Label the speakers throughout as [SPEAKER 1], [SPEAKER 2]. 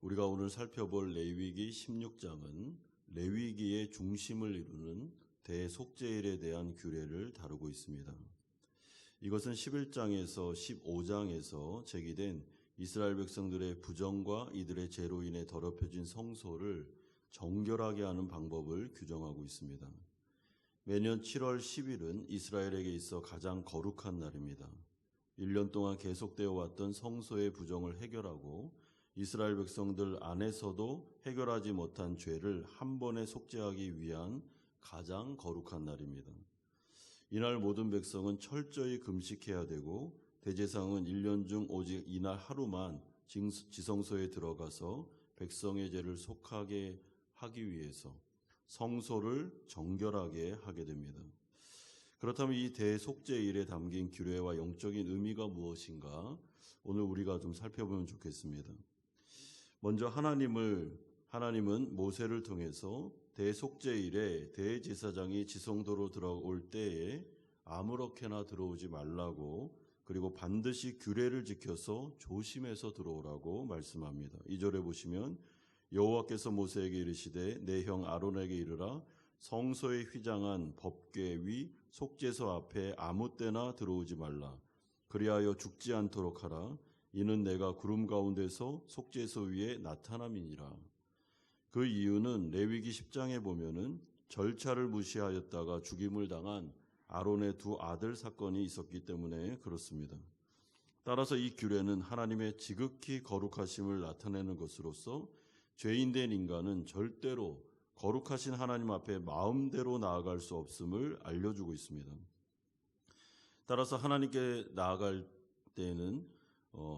[SPEAKER 1] 우리가 오늘 살펴볼 레위기 16장은 레위기의 중심을 이루는 대속죄일에 대한 규례를 다루고 있습니다. 이것은 11장에서 15장에서 제기된 이스라엘 백성들의 부정과 이들의 죄로 인해 더럽혀진 성소를 정결하게 하는 방법을 규정하고 있습니다. 매년 7월 10일은 이스라엘에게 있어 가장 거룩한 날입니다. 1년 동안 계속되어 왔던 성소의 부정을 해결하고 이스라엘 백성들 안에서도 해결하지 못한 죄를 한 번에 속죄하기 위한 가장 거룩한 날입니다. 이날 모든 백성은 철저히 금식해야 되고 대제사장은 1년 중 오직 이날 하루만 지성소에 들어가서 백성의 죄를 속하게 하기 위해서 성소를 정결하게 하게 됩니다. 그렇다면 이 대속죄일에 담긴 규례와 영적인 의미가 무엇인가 오늘 우리가 좀 살펴보면 좋겠습니다. 먼저 하나님은 모세를 통해서 대속죄일에 대제사장이 지성소로 들어올 때에 아무렇게나 들어오지 말라고, 그리고 반드시 규례를 지켜서 조심해서 들어오라고 말씀합니다. 2절에 보시면 여호와께서 모세에게 이르시되 내 형 아론에게 이르라 성소에 휘장한 법궤 위 속죄소 앞에 아무 때나 들어오지 말라. 그리하여 죽지 않도록 하라. 이는 내가 구름 가운데서 속죄소 위에 나타남이니라. 그 이유는 레위기 10장에 보면은 절차를 무시하였다가 죽임을 당한 아론의 두 아들 사건이 있었기 때문에 그렇습니다. 따라서 이 규례는 하나님의 지극히 거룩하심을 나타내는 것으로서 죄인된 인간은 절대로 거룩하신 하나님 앞에 마음대로 나아갈 수 없음을 알려주고 있습니다. 따라서 하나님께 나아갈 때에는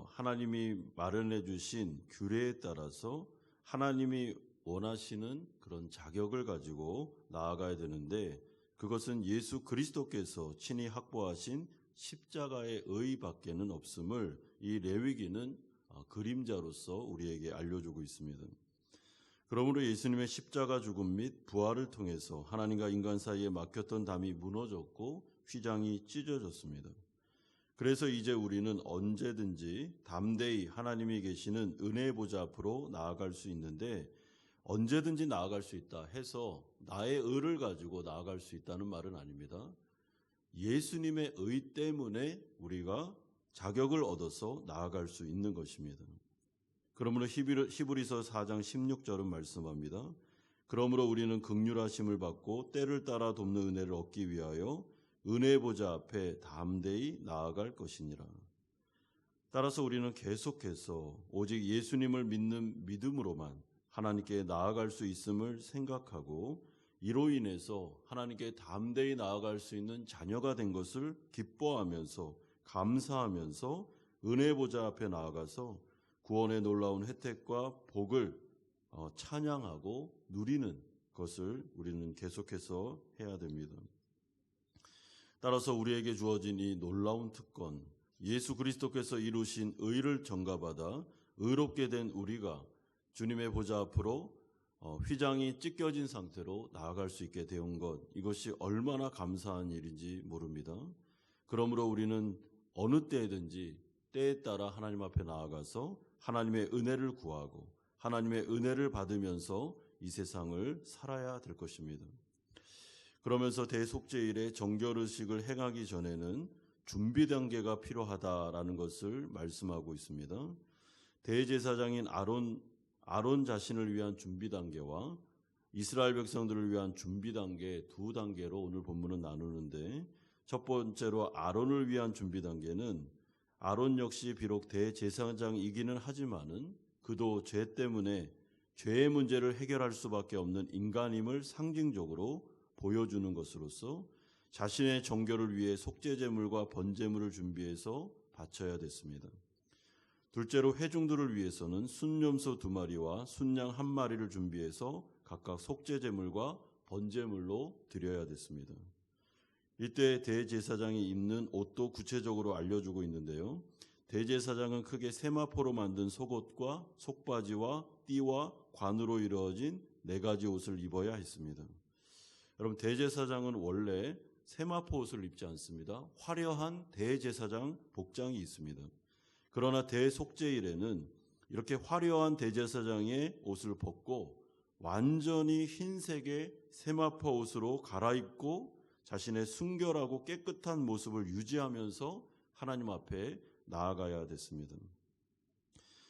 [SPEAKER 1] 하나님이 마련해 주신 규례에 따라서 하나님이 원하시는 그런 자격을 가지고 나아가야 되는데, 그것은 예수 그리스도께서 친히 확보하신 십자가의 의밖에는 없음을 이 레위기는 그림자로서 우리에게 알려주고 있습니다. 그러므로 예수님의 십자가 죽음 및 부활을 통해서 하나님과 인간 사이에 막혔던 담이 무너졌고 휘장이 찢어졌습니다. 그래서 이제 우리는 언제든지 담대히 하나님이 계시는 은혜의 보좌 앞으로 나아갈 수 있는데, 언제든지 나아갈 수 있다 해서 나의 의를 가지고 나아갈 수 있다는 말은 아닙니다. 예수님의 의 때문에 우리가 자격을 얻어서 나아갈 수 있는 것입니다. 그러므로 히브리서 4장 16절은 말씀합니다. 그러므로 우리는 긍휼하심을 받고 때를 따라 돕는 은혜를 얻기 위하여 은혜의 보좌 앞에 담대히 나아갈 것이니라. 따라서 우리는 계속해서 오직 예수님을 믿는 믿음으로만 하나님께 나아갈 수 있음을 생각하고, 이로 인해서 하나님께 담대히 나아갈 수 있는 자녀가 된 것을 기뻐하면서 감사하면서 은혜의 보좌 앞에 나아가서 구원의 놀라운 혜택과 복을 찬양하고 누리는 것을 우리는 계속해서 해야 됩니다. 따라서 우리에게 주어진 이 놀라운 특권, 예수 그리스도께서 이루신 의를 전가받아 의롭게 된 우리가 주님의 보좌 앞으로 휘장이 찢겨진 상태로 나아갈 수 있게 되온 것, 이것이 얼마나 감사한 일인지 모릅니다. 그러므로 우리는 어느 때든지 때에 따라 하나님 앞에 나아가서 하나님의 은혜를 구하고 하나님의 은혜를 받으면서 이 세상을 살아야 될 것입니다. 그러면서 대속죄일에 정결의식을 행하기 전에는 준비 단계가 필요하다라는 것을 말씀하고 있습니다. 대제사장인 아론 자신을 위한 준비 단계와 이스라엘 백성들을 위한 준비 단계 두 단계로 오늘 본문은 나누는데, 첫 번째로 아론을 위한 준비 단계는 아론 역시 비록 대제사장이기는 하지만은 그도 죄 때문에 죄의 문제를 해결할 수밖에 없는 인간임을 상징적으로 보여주는 것으로서 자신의 정결을 위해 속죄제물과 번제물을 준비해서 바쳐야 됐습니다. 둘째로 회중들을 위해서는 순염소 2마리와 순양 1마리를 준비해서 각각 속죄제물과 번제물로 드려야 됐습니다. 이때 대제사장이 입는 옷도 구체적으로 알려주고 있는데요. 대제사장은 크게 세마포로 만든 속옷과 속바지와 띠와 관으로 이루어진 4가지 옷을 입어야 했습니다. 여러분, 대제사장은 원래 세마포 옷을 입지 않습니다. 화려한 대제사장 복장이 있습니다. 그러나 대속죄일에는 이렇게 화려한 대제사장의 옷을 벗고 완전히 흰색의 세마포 옷으로 갈아입고 자신의 순결하고 깨끗한 모습을 유지하면서 하나님 앞에 나아가야 됐습니다.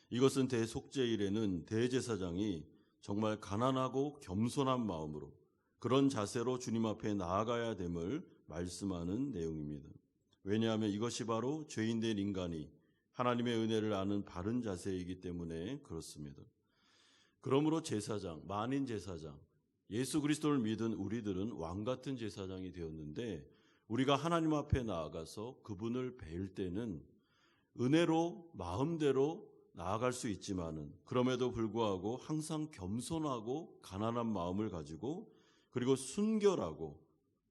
[SPEAKER 1] 이것은 대속죄일에는 대제사장이 정말 가난하고 겸손한 마음으로 그런 자세로 주님 앞에 나아가야 됨을 말씀하는 내용입니다. 왜냐하면 이것이 바로 죄인된 인간이 하나님의 은혜를 아는 바른 자세이기 때문에 그렇습니다. 그러므로 제사장, 만인 제사장, 예수 그리스도를 믿은 우리들은 왕 같은 제사장이 되었는데 우리가 하나님 앞에 나아가서 그분을 뵐 때는 은혜로 마음대로 나아갈 수 있지만은 그럼에도 불구하고 항상 겸손하고 가난한 마음을 가지고 그리고 순결하고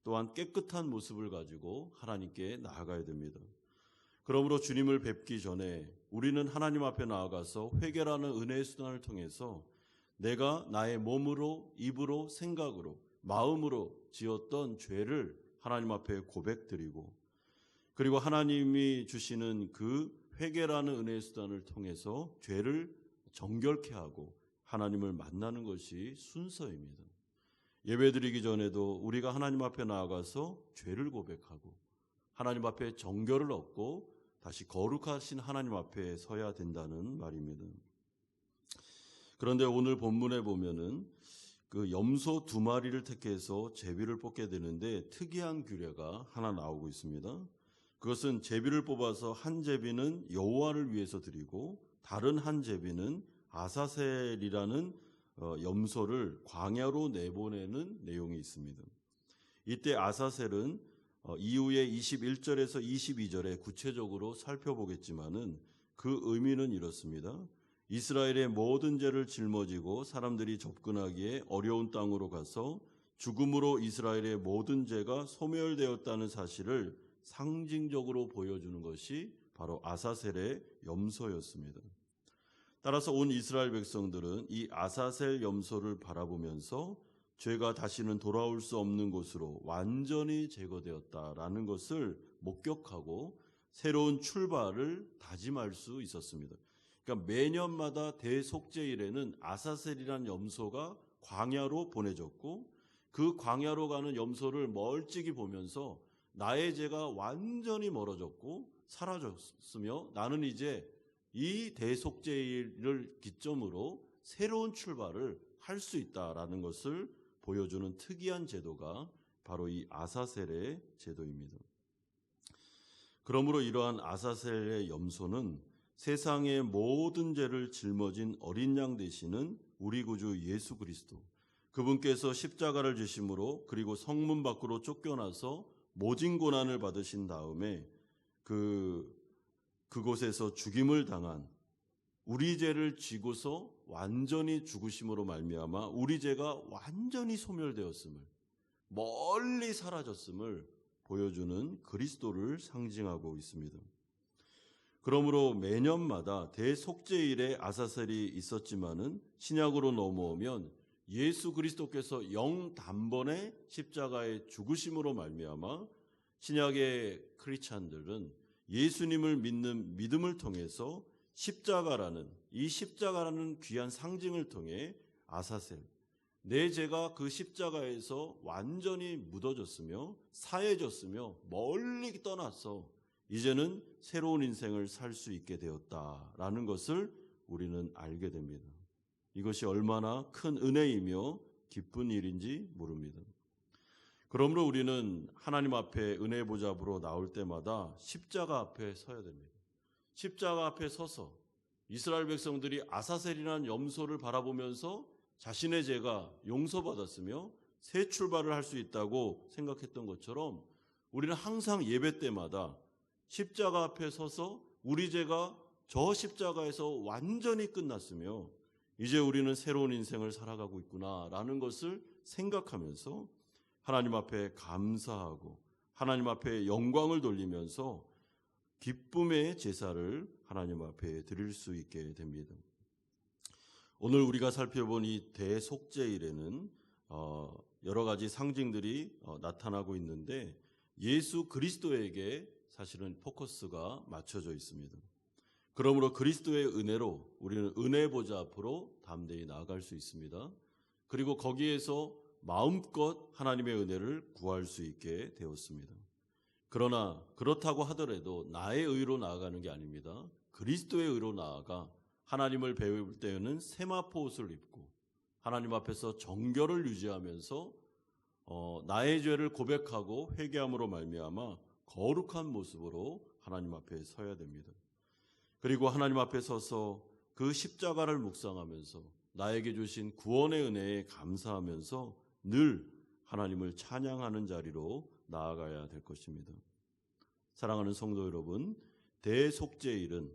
[SPEAKER 1] 또한 깨끗한 모습을 가지고 하나님께 나아가야 됩니다. 그러므로 주님을 뵙기 전에 우리는 하나님 앞에 나아가서 회개라는 은혜의 수단을 통해서 내가 나의 몸으로, 입으로, 생각으로, 마음으로 지었던 죄를 하나님 앞에 고백드리고 그리고 하나님이 주시는 그 회개라는 은혜의 수단을 통해서 죄를 정결케 하고 하나님을 만나는 것이 순서입니다. 예배드리기 전에도 우리가 하나님 앞에 나아가서 죄를 고백하고 하나님 앞에 정결을 얻고 다시 거룩하신 하나님 앞에 서야 된다는 말입니다. 그런데 오늘 본문에 보면은 그 염소 2마리를 택해서 제비를 뽑게 되는데 특이한 규례가 하나 나오고 있습니다. 그것은 제비를 뽑아서 한 제비는 여호와를 위해서 드리고 다른 한 제비는 아사셀이라는 염소를 광야로 내보내는 내용이 있습니다. 이때 아사셀은 이후에 21절에서 22절에 구체적으로 살펴보겠지만은 그 의미는 이렇습니다. 이스라엘의 모든 죄를 짊어지고 사람들이 접근하기에 어려운 땅으로 가서 죽음으로 이스라엘의 모든 죄가 소멸되었다는 사실을 상징적으로 보여주는 것이 바로 아사셀의 염소였습니다. 따라서 온 이스라엘 백성들은 이 아사셀 염소를 바라보면서 죄가 다시는 돌아올 수 없는 곳으로 완전히 제거되었다라는 것을 목격하고 새로운 출발을 다짐할 수 있었습니다. 그러니까 매년마다 대속죄일에는 아사셀이라는 염소가 광야로 보내졌고 그 광야로 가는 염소를 멀찍이 보면서 나의 죄가 완전히 멀어졌고 사라졌으며 나는 이제 이 대속죄일을 기점으로 새로운 출발을 할 수 있다라는 것을 보여주는 특이한 제도가 바로 이 아사셀의 제도입니다. 그러므로 이러한 아사셀의 염소는 세상의 모든 죄를 짊어진 어린 양 되시는 우리 구주 예수 그리스도, 그분께서 십자가를 지심으로 그리고 성문 밖으로 쫓겨나서 모진 고난을 받으신 다음에 그곳에서 죽임을 당한 우리 죄를 지고서 완전히 죽으심으로 말미암아 우리 죄가 완전히 소멸되었음을, 멀리 사라졌음을 보여주는 그리스도를 상징하고 있습니다. 그러므로 매년마다 대속죄일에 아사셀이 있었지만은 신약으로 넘어오면 예수 그리스도께서 영단번에 십자가의 죽으심으로 말미암아 신약의 크리스찬들은 예수님을 믿는 믿음을 통해서 십자가라는 귀한 상징을 통해 아사셀, 내 죄가 그 십자가에서 완전히 묻어졌으며 사해졌으며 멀리 떠나서 이제는 새로운 인생을 살 수 있게 되었다라는 것을 우리는 알게 됩니다. 이것이 얼마나 큰 은혜이며 기쁜 일인지 모릅니다. 그러므로 우리는 하나님 앞에 은혜 보좌로 나올 때마다 십자가 앞에 서야 됩니다. 십자가 앞에 서서 이스라엘 백성들이 아사셀이라는 염소를 바라보면서 자신의 죄가 용서받았으며 새 출발을 할 수 있다고 생각했던 것처럼 우리는 항상 예배 때마다 십자가 앞에 서서 우리 죄가 저 십자가에서 완전히 끝났으며 이제 우리는 새로운 인생을 살아가고 있구나라는 것을 생각하면서 하나님 앞에 감사하고 하나님 앞에 영광을 돌리면서 기쁨의 제사를 하나님 앞에 드릴 수 있게 됩니다. 오늘 우리가 살펴본 이 대속죄일에는 여러 가지 상징들이 나타나고 있는데 예수 그리스도에게 사실은 포커스가 맞춰져 있습니다. 그러므로 그리스도의 은혜로 우리는 은혜 보좌 앞으로 담대히 나아갈 수 있습니다. 그리고 거기에서 마음껏 하나님의 은혜를 구할 수 있게 되었습니다. 그러나 그렇다고 하더라도 나의 의로 나아가는 게 아닙니다. 그리스도의 의로 나아가 하나님을 배울 때에는 세마포 옷을 입고 하나님 앞에서 정결을 유지하면서 나의 죄를 고백하고 회개함으로 말미암아 거룩한 모습으로 하나님 앞에 서야 됩니다. 그리고 하나님 앞에 서서 그 십자가를 묵상하면서 나에게 주신 구원의 은혜에 감사하면서 늘 하나님을 찬양하는 자리로 나아가야 될 것입니다. 사랑하는 성도 여러분, 대속죄일은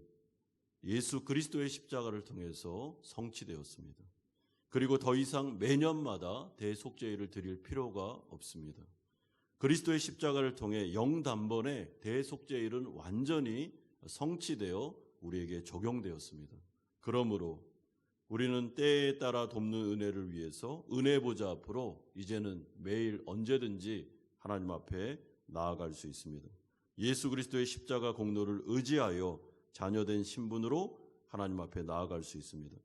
[SPEAKER 1] 예수 그리스도의 십자가를 통해서 성취되었습니다. 그리고 더 이상 매년마다 대속죄일을 드릴 필요가 없습니다. 그리스도의 십자가를 통해 영단번에 대속죄일은 완전히 성취되어 우리에게 적용되었습니다. 그러므로 우리는 때에 따라 돕는 은혜를 위해서 은혜 보좌 앞으로 이제는 매일 언제든지 하나님 앞에 나아갈 수 있습니다. 예수 그리스도의 십자가 공로를 의지하여 자녀된 신분으로 하나님 앞에 나아갈 수 있습니다.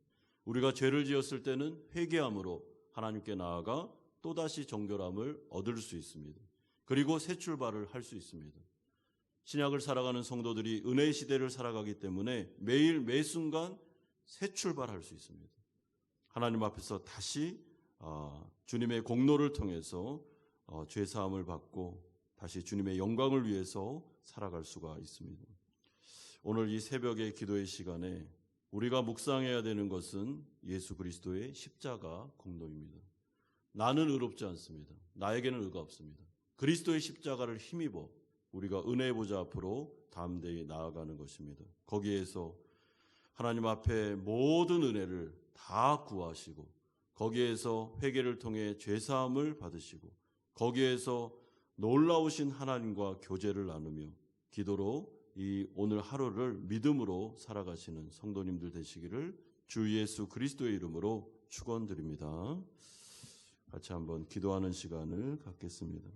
[SPEAKER 1] 우리가 죄를 지었을 때는 회개함으로 하나님께 나아가 또다시 정결함을 얻을 수 있습니다. 그리고 새 출발을 할 수 있습니다. 신약을 살아가는 성도들이 은혜의 시대를 살아가기 때문에 매일 매순간 새 출발할 수 있습니다. 하나님 앞에서 다시 주님의 공로를 통해서 죄사함을 받고 다시 주님의 영광을 위해서 살아갈 수가 있습니다. 오늘 이 새벽의 기도의 시간에 우리가 묵상해야 되는 것은 예수 그리스도의 십자가 공로입니다. 나는 의롭지 않습니다. 나에게는 의가 없습니다. 그리스도의 십자가를 힘입어 우리가 은혜의 보좌 앞으로 담대히 나아가는 것입니다. 거기에서 하나님 앞에 모든 은혜를 다 구하시고 거기에서 회개를 통해 죄사함을 받으시고 거기에서 놀라우신 하나님과 교제를 나누며 기도로 이 오늘 하루를 믿음으로 살아가시는 성도님들 되시기를 주 예수 그리스도의 이름으로 축원드립니다. 같이 한번 기도하는 시간을 갖겠습니다.